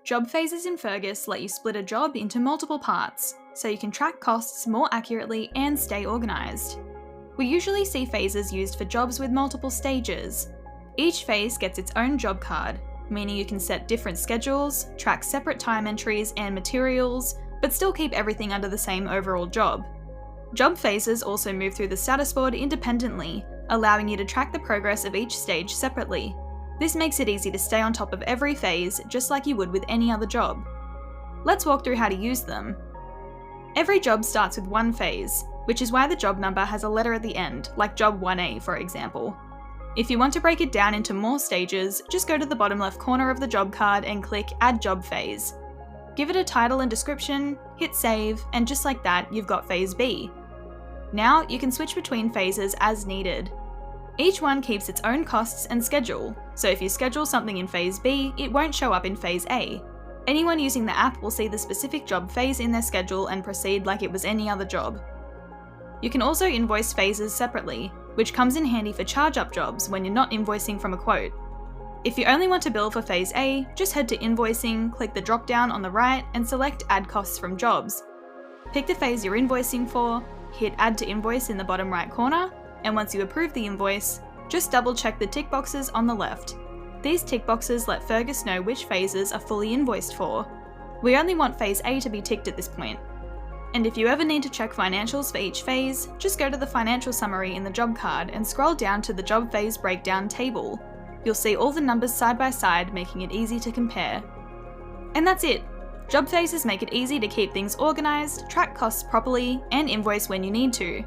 Job phases in Fergus let you split a job into multiple parts, so you can track costs more accurately and stay organised. We usually see phases used for jobs with multiple stages. Each phase gets its own job card, meaning you can set different schedules, track separate time entries and materials, but still keep everything under the same overall job. Job phases also move through the status board independently, allowing you to track the progress of each stage separately. This makes it easy to stay on top of every phase, just like you would with any other job. Let's walk through how to use them. Every job starts with one phase, which is why the job number has a letter at the end, like job 1A for example. If you want to break it down into more stages, just go to the bottom left corner of the job card and click Add Job Phase. Give it a title and description, hit save, and just like that, you've got phase B. Now you can switch between phases as needed. Each one keeps its own costs and schedule, so if you schedule something in phase B, it won't show up in phase A. Anyone using the app will see the specific job phase in their schedule and proceed like it was any other job. You can also invoice phases separately, which comes in handy for charge-up jobs when you're not invoicing from a quote. If you only want to bill for phase A, just head to Invoicing, click the drop-down on the right, and select Add Costs from Jobs. Pick the phase you're invoicing for, hit Add to Invoice in the bottom right corner, and once you approve the invoice, just double-check the tick boxes on the left. These tick boxes let Fergus know which phases are fully invoiced for. We only want phase A to be ticked at this point. And if you ever need to check financials for each phase, just go to the financial summary in the job card and scroll down to the job phase breakdown table. You'll see all the numbers side by side, making it easy to compare. And that's it! Job phases make it easy to keep things organised, track costs properly, and invoice when you need to.